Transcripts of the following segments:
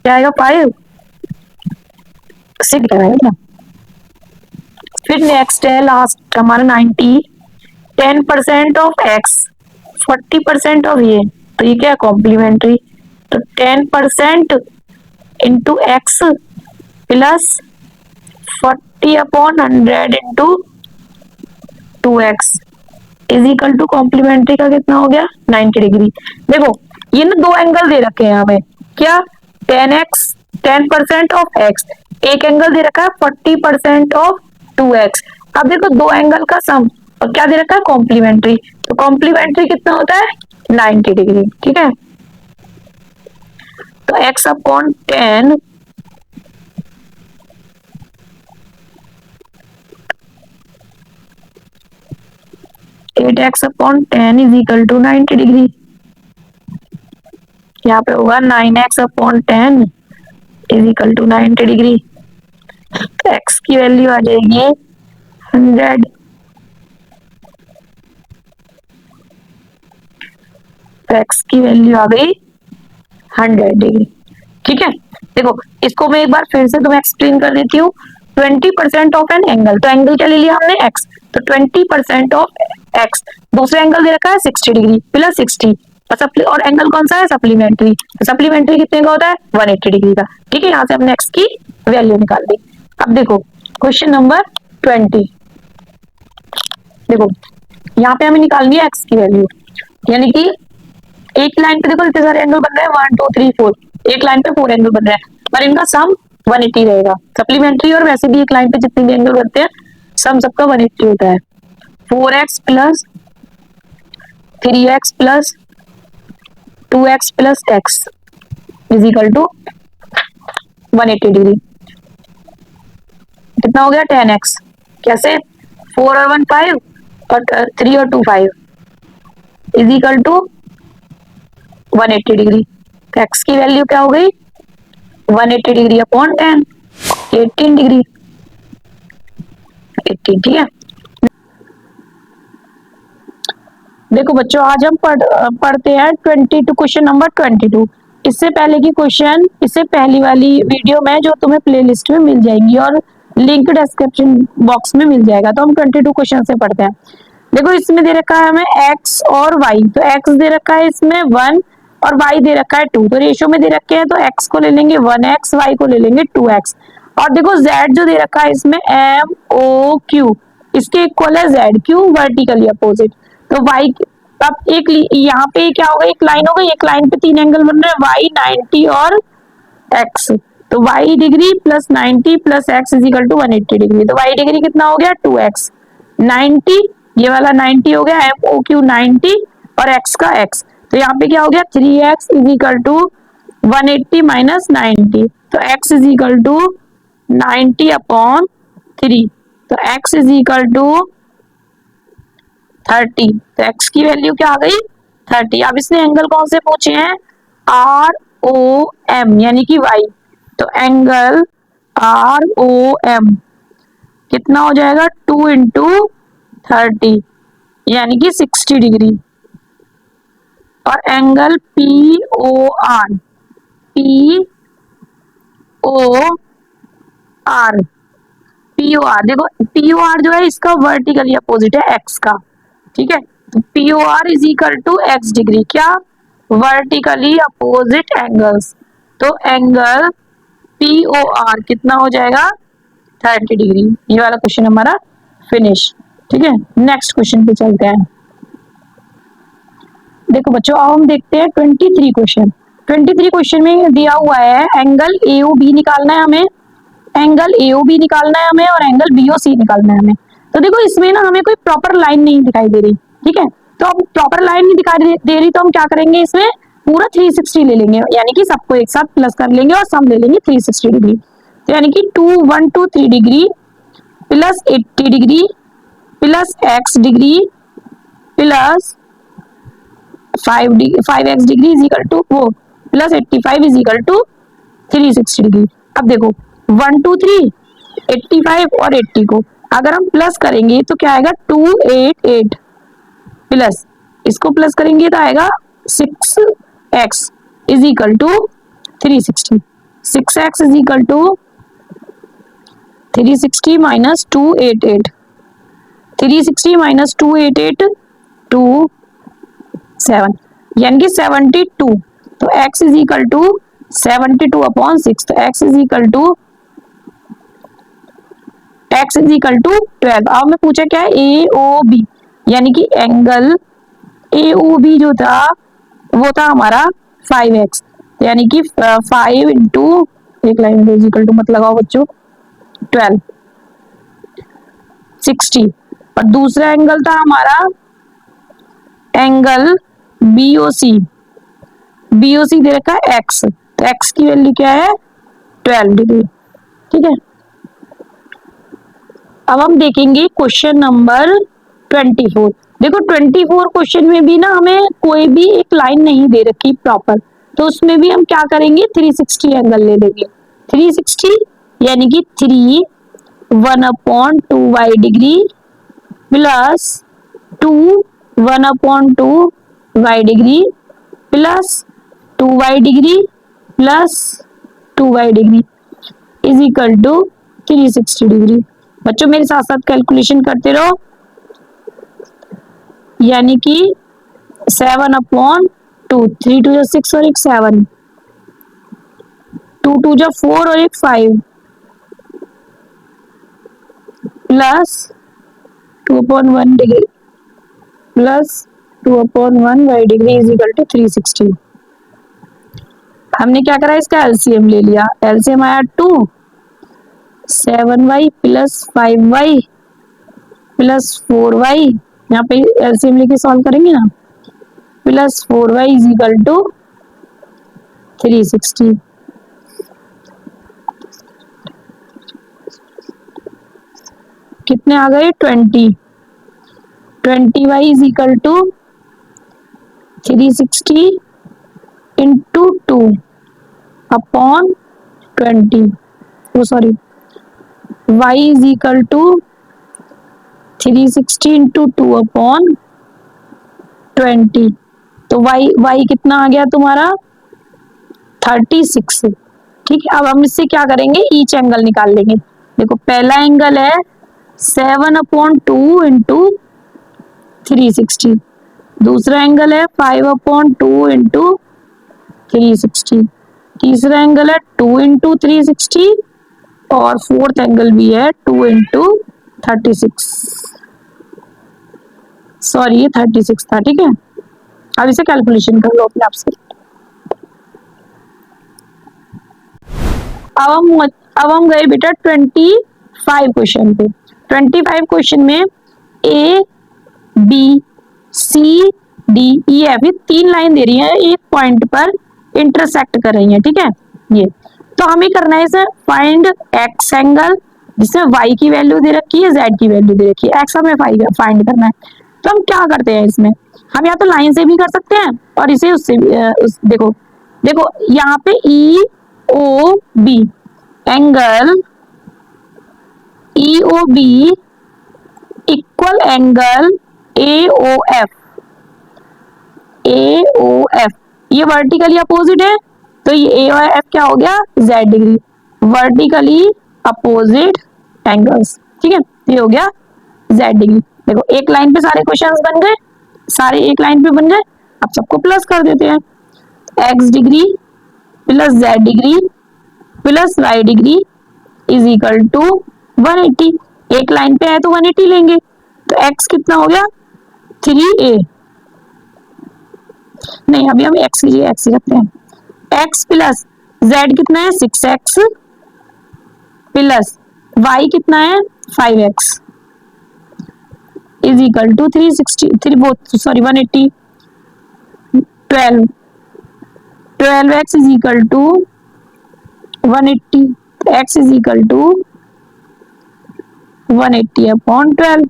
क्या आएगा 5 6 आएगा ना। फिर नेक्स्ट है लास्ट हमारा 90 10% ऑफ x 40% ऑफ ये, तो ये क्या है कॉम्प्लीमेंट्री, तो 10% into X plus 40/100 into 2x is equal to complementary का कितना हो गया 90 डिग्री। देखो ये ना दो एंगल दे रखे हैं हमें, क्या 10x 10% ऑफ x, एक एंगल दे रखा है 40% ऑफ 2x। अब देखो दो एंगल का सम और क्या दे रखा है कॉम्प्लीमेंट्री, तो कॉम्प्लीमेंट्री कितना होता है 90 डिग्री। ठीक है, तो x upon 10 8x upon 10 is equal to 90 degree. यहाँ पे होगा 9x upon 10 is equal to 90 degree. तो x की वैल्यू आ जाएगी 100। तो x की वैल्यू आ गई 100 डिग्री। ठीक है, देखो इसको मैं एक बार फिर से तुम्हें एक्सप्लेन कर देती हूँ। 20% ऑफ एन एंगल, तो एंगल क्या ले लिया हमने x, तो 20% ऑफ x, दूसरा एंगल दे रखा है 60 डिग्री प्लस 60 और एंगल कौन सा है सप्लीमेंट्री, तो सप्लीमेंट्री कितने का होता है 180 डिग्री का। ठीक है, यहाँ से हमने x की वैल्यू निकाल दी। अब देखो क्वेश्चन नंबर 20, देखो यहाँ पे हमें निकालनी है x की वैल्यू, यानी कि एक लाइन पे देखो इतने सारे एंगल बन रहे हैं 1 2 3 4, एक लाइन पे 4 एंगल बन रहे हैं पर इनका सम 180 रहेगा। सप्लीमेंट्री और वैसे भी एक लाइन पे जितने भी एंगल बनते हैं सम सबका 180 होता है। 4x plus 3x plus 2x plus x is equal to 180 degree. कितना हो गया 10x, कैसे 4 और 1 5 और 3 और 2 5 इज इक्वल टू 180 डिग्री। तो x की वैल्यू क्या हो गई 180 डिग्री अपॉन 10 18 डिग्री 18। ठीक है, देखो बच्चों आज हम पढ़ते हैं 22 क्वेश्चन नंबर 22। इससे पहले की क्वेश्चन इससे पहली वाली वीडियो में जो तुम्हें प्लेलिस्ट में मिल जाएंगी और लिंक डिस्क्रिप्शन बॉक्स में मिल जाएगा। तो हम 22 क्वेश्चन से पढ़ते हैं। देखो इसमें दे रखा है हमें x और y, तो x दे रखा है इसमें 1 और y दे रखा है 2, तो रेशियो में दे रखे हैं तो x को ले लेंगे 1x, y को ले लेंगे 2x। और देखो z जो दे रखा है इसमें MOQ, इसके इक्वल है z, क्यों वर्टिकली अपोजिट। तो y अब एक यहाँ पे क्या होगा एक लाइन होगा, एक लाइन पे 3 एंगल बन रहे हैं y 90 और x, तो y degree plus 90 plus x is equal to 180 degree. तो y डिग्री कितना हो गया 2x, 90 ये वाला 90 हो गया MOQ 90 और x का x, तो यहाँ पे क्या हो गया 3x is equal to 180 minus 90, तो x is equal to 90 upon 3, तो x इज इक्वल टू 30। तो x की वैल्यू क्या आ गई 30। अब इसने एंगल कौन से पूछे हैं ROM यानी कि y, तो एंगल ROM कितना हो जाएगा 2 इंटू 30 यानी कि 60 डिग्री। और एंगल POR देखो POR जो है इसका वर्टिकली अपोजिट है x का। ठीक है, तो POR is equal to x degree, क्या वर्टिकली अपोजिट एंगल्स, तो एंगल POR कितना हो जाएगा 30 डिग्री। ये वाला क्वेश्चन हमारा फिनिश। ठीक है, नेक्स्ट क्वेश्चन पे चलते हैं। देखो बच्चों अब हम देखते हैं 23 क्वेश्चन। 23 क्वेश्चन में दिया हुआ है एंगल AOB निकालना है हमें, एंगल AOB निकालना है हमें और एंगल BOC निकालना है हमें। तो देखो इसमें ना हमें कोई प्रॉपर लाइन नहीं दिखाई दे रही। ठीक है, तो अब प्रॉपर लाइन नहीं दिखाई दे रही तो हम क्या करेंगे इसमें पूरा 360 ले लेंगे, यानी कि सबको एक साथ प्लस कर लेंगे और सम ले लेंगे 360 डिग्री। तो यानी कि 123 degree plus 80 degree plus x degree plus 5x degree is equal to वो plus 85 is equal to 360 degree. अब देखो 1 2 3 85 और 80 को अगर हम प्लस करेंगे तो क्या आएगा 288 प्लस इसको प्लस करेंगे तो आएगा 6x is equal to 360। 6x is equal to 360 minus 288, 360 minus 288 7, यानी कि 72। तो x is equal to 72 upon 6, तो x इज इक्वल टू 12। अब मैं पूछा क्या है, ए ओ बी, यानी कि एंगल ए ओ बी जो था वो था हमारा 5x, यानी कि 5 इंटू, एक लाइन इज इक्वल टू मत लगाओ बच्चों, 12 60। और दूसरा एंगल था हमारा एंगल बीओसी, बीओसी दे रखा है x, तो x की वैल्यू क्या है 12 डिग्री। ठीक है, अब हम देखेंगे क्वेश्चन नंबर 24। देखो 24 क्वेश्चन में भी ना हमें कोई भी एक लाइन नहीं दे रखी प्रॉपर, तो उसमें भी हम क्या करेंगे 360 एंगल ले लेंगे। 360 यानी कि 3 1/2 y degree plus 2 1/2 y degree plus 2y degree plus 2y degree is equal to 360 degree. बच्चों मेरे साथ साथ कैलकुलेशन करते रहो, यानी कि 7/2, 3 2 6 और एक 7, 2 2 4 और एक 5 plus 2/1 degree plus 2/1 y degree is equal to 360। हमने क्या करा, इसका एलसीएम ले लिया, एलसीएम आया 2, 7y plus 5y plus 4y, यहाँ पे एलसीएम लेके सॉल्व करेंगे ना, plus 4y is equal to 360। कितने आ गए 20, 20y is equal to 360 into 2 upon 20, sorry y is equal to 360 into 2 upon 20, तो y कितना आ गया तुम्हारा 36। ठीक है, अब हम इससे क्या करेंगे, ईच एंगल निकाल लेंगे। देखो पहला एंगल है 7/2 इंटू 360, दूसरा एंगल है 5/2 इंटू 360, तीसरा एंगल है 2 इंटू 360 और फोर्थ एंगल भी है 2 इंटू 36, सॉरी ये 36 था। ठीक है, अब इसे कैलकुलेशन कर लो अपने आप से। अब हम गए बेटा 25 क्वेश्चन पे। 25 क्वेश्चन में A B C D E F, ये 3 लाइन दे रही है, एक पॉइंट पर इंटरसेक्ट कर रही है। ठीक है, ये तो हमें करना है सर फाइंड एक्स एंगल, जिसमें y की वैल्यू दे रखी है, z की वैल्यू दे रखी है, एक्स हमें फाइंड करना है। तो हम क्या करते हैं इसमें, हम या तो लाइन से भी कर सकते हैं और इसे उससे देखो यहाँ पे E O B angle E O B equal angle A O F, ये वर्टिकली अपोजिट है, तो ये ए और एफ क्या हो गया z degree, vertically opposite angles. ठीक है, ये हो गया z डिग्री। देखो एक लाइन पे सारे क्वेश्चंस बन गए, सारे एक लाइन पे बन गए। अब सबको प्लस कर देते हैं, x degree plus z degree plus y degree is equal to 180। एक लाइन पे है तो 180 लेंगे, तो x कितना हो गया 3a, नहीं अभी हम x की जगह x रखते हैं, x प्लस z कितना है 6x प्लस y कितना है 5x is equal to 180, 12x is equal to 180, x is equal to 180 upon 12,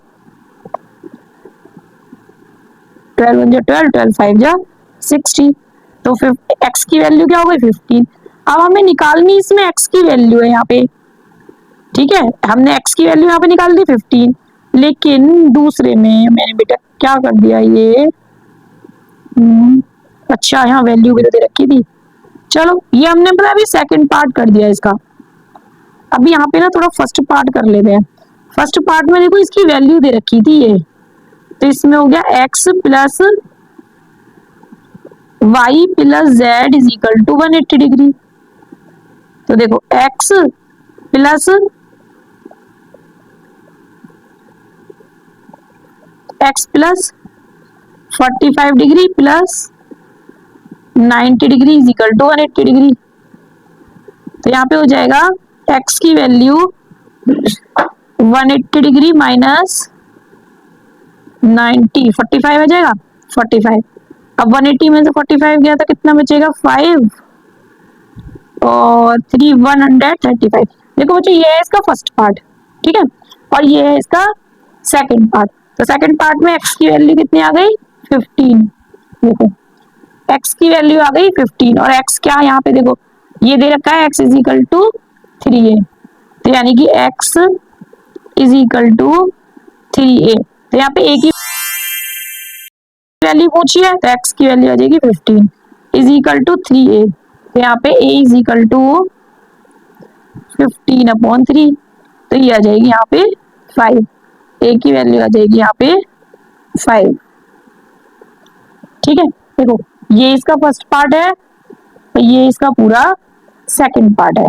12 1 12, 12 5 60, तो फिर x की वैल्यू क्या हो गई 15। अब हमें निकालनी इसमें x की वैल्यू है यहाँ पे। ठीक है, हमने x की वैल्यू यहाँ पे निकाल दी 15, लेकिन दूसरे में मैंने बेटा क्या कर दिया ये अच्छा यहाँ वैल्यू भी दे रखी थी, चलो ये हमने मतलब अभी सेकंड पार्ट कर दिया इसका। अभी यहाँ पे ना थोड़ा फर्स्ट पार्ट कर लेते हैं। फर्स्ट पार्ट में देखो इसकी वैल्यू दे रखी थी ये, तो इसमें हो गया x plus Y plus Z is equal to 180 degree. तो देखो x plus x plus 45 degree plus 90 degree is equal to 180 degree. तो यहाँ पे हो जाएगा x की वैल्यू 180 डिग्री माइनस 90, 45 आ जाएगा 45। अब 180 में से 45 गया तो कितना बचेगा 5 और 3 135। देखो बच्चों ये है इसका फर्स्ट पार्ट, ठीक है, और ये है इसका सेकंड पार्ट। तो सेकंड पार्ट में x की वैल्यू कितनी आ गई 15। देखो x की वैल्यू आ गई 15 और x क्या यहाँ पे देखो ये दे रखा है x is equal to 3a, तो यानी कि x is equal to 3a। तो यहाँ पे a की वैल्यू पूछी है तो x की वैल्यू आ जाएगी 15 इज इक्वल टू 3a। तो यहाँ पे a इज इक्वल टू 15/3, तो ये आ जाएगी यहाँ पे 5। a की वैल्यू आ जाएगी यहाँ पे 5, ठीक है। देखो ये इसका फर्स्ट पार्ट है और ये इसका पूरा सेकंड पार्ट है।